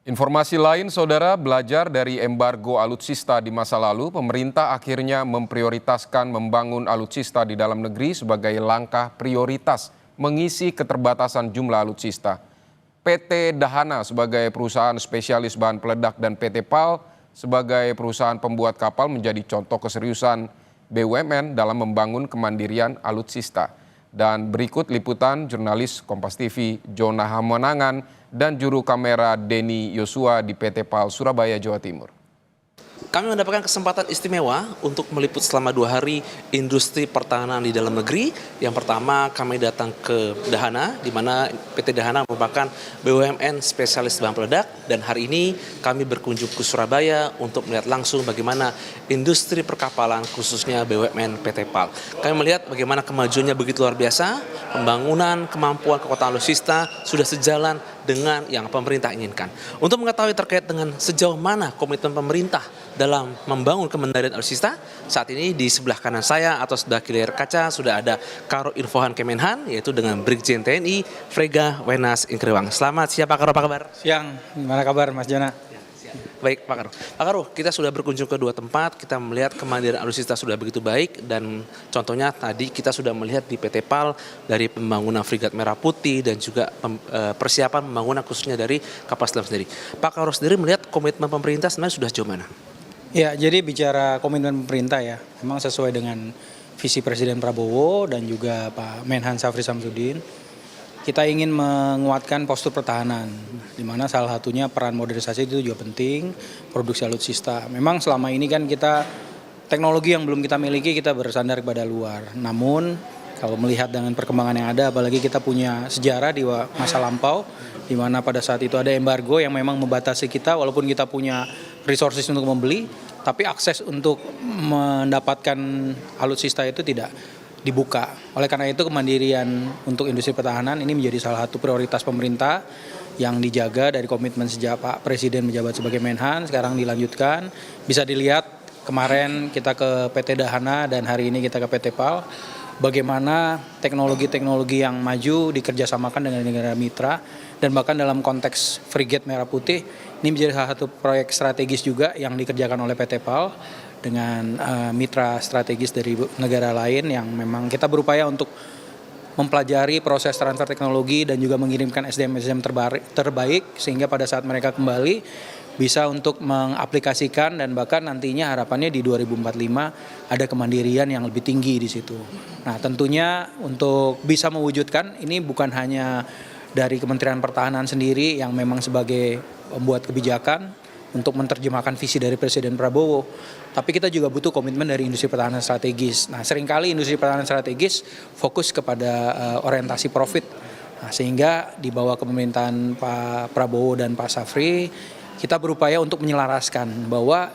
Informasi lain, saudara, belajar dari embargo alutsista di masa lalu, pemerintah akhirnya memprioritaskan membangun alutsista di dalam negeri sebagai langkah prioritas mengisi keterbatasan jumlah alutsista. PT Dahana sebagai perusahaan spesialis bahan peledak dan PT PAL sebagai perusahaan pembuat kapal menjadi contoh keseriusan BUMN dalam membangun kemandirian alutsista. Dan berikut liputan jurnalis Kompas TV Jona Hamonangan dan juru kamera Denny Yosua di PT PAL Surabaya, Jawa Timur. Kami mendapatkan kesempatan istimewa untuk meliput selama 2 hari industri pertahanan di dalam negeri. Yang pertama kami datang ke Dahana, di mana PT Dahana merupakan BUMN spesialis bahan peledak. Dan hari ini kami berkunjung ke Surabaya untuk melihat langsung bagaimana industri perkapalan khususnya BUMN PT PAL. Kami melihat bagaimana kemajuannya begitu luar biasa, pembangunan kemampuan kekuatan alutsista sudah sejalan dengan yang pemerintah inginkan. Untuk mengetahui terkait dengan sejauh mana komitmen pemerintah dalam membangun kemandirian alutsista, saat ini di sebelah kanan saya atau sebelah kiri layar kaca sudah ada Karo Infohan Kemenhan, yaitu dengan Brigjen TNI Frega Wenas Ingkriwang. Selamat siang Pak Karo, apa kabar? Siang, gimana kabar Mas Jona? Baik Pak Karo. Pak Karo, kita sudah berkunjung ke 2 tempat, kita melihat kemandirian alutsista sudah begitu baik, dan contohnya tadi kita sudah melihat di PT PAL dari pembangunan Frigat Merah Putih dan juga persiapan pembangunan khususnya dari kapal selam sendiri. Pak Karo sendiri melihat komitmen pemerintah sebenarnya sudah sejauh mana? Ya, jadi bicara komitmen pemerintah ya, memang sesuai dengan visi Presiden Prabowo dan juga Pak Menhan Syafri Samsudin. Kita ingin menguatkan postur pertahanan, di mana salah satunya peran modernisasi itu juga penting, produksi alutsista. Memang selama ini kan kita, teknologi yang belum kita miliki kita bersandar kepada luar. Namun kalau melihat dengan perkembangan yang ada, apalagi kita punya sejarah di masa lampau, di mana pada saat itu ada embargo yang memang membatasi kita, walaupun kita punya resources untuk membeli, tapi akses untuk mendapatkan alutsista itu tidak dibuka. Oleh karena itu kemandirian untuk industri pertahanan ini menjadi salah satu prioritas pemerintah yang dijaga dari komitmen sejak Pak Presiden menjabat sebagai Menhan, sekarang dilanjutkan. Bisa dilihat kemarin kita ke PT Dahana dan hari ini kita ke PT PAL, bagaimana teknologi-teknologi yang maju dikerjasamakan dengan negara mitra, dan bahkan dalam konteks Frigate Merah Putih ini menjadi salah satu proyek strategis juga yang dikerjakan oleh PT PAL dengan mitra strategis dari negara lain yang memang kita berupaya untuk mempelajari proses transfer teknologi dan juga mengirimkan SDM-SDM terbaik sehingga pada saat mereka kembali bisa untuk mengaplikasikan dan bahkan nantinya harapannya di 2045 ada kemandirian yang lebih tinggi di situ. Nah, tentunya untuk bisa mewujudkan ini bukan hanya dari Kementerian Pertahanan sendiri yang memang sebagai pembuat kebijakan untuk menerjemahkan visi dari Presiden Prabowo, tapi kita juga butuh komitmen dari industri pertahanan strategis. Nah, seringkali industri pertahanan strategis fokus kepada orientasi profit. Nah, sehingga di bawah kepemerintahan Pak Prabowo dan Pak Syafri, kita berupaya untuk menyelaraskan bahwa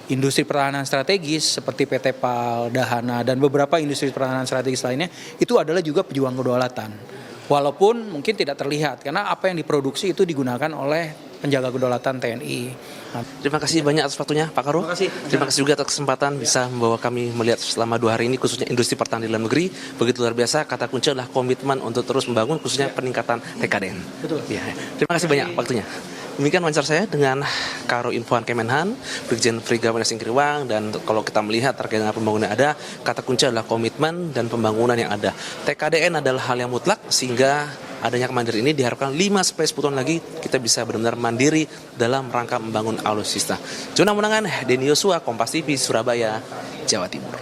industri pertahanan strategis seperti PT PAL, Dahana, dan beberapa industri pertahanan strategis lainnya itu adalah juga pejuang kedaulatan. Walaupun mungkin tidak terlihat, karena apa yang diproduksi itu digunakan oleh penjaga kedaulatan TNI. Terima kasih banyak atas waktunya Pak Karo. Terima kasih juga atas kesempatan bisa membawa kami melihat selama 2 hari ini khususnya industri pertahanan di dalam negeri. Begitu luar biasa, kata kunci adalah komitmen untuk terus membangun khususnya peningkatan TKDN. Betul. Ya, terima kasih banyak waktunya. Demikian wawancara saya dengan Karo Infohan Kemenhan, Brigjen Frega Wenas Ingkriwang, dan kalau kita melihat terkait dengan pembangunan yang ada, kata kunci adalah komitmen dan pembangunan yang ada. TKDN adalah hal yang mutlak sehingga adanya kemandirian ini diharapkan 5-10 tahun lagi kita bisa benar-benar mandiri dalam rangka membangun alutsista. Jona Menangan, Denny Yosua, Kompas TV, Surabaya, Jawa Timur.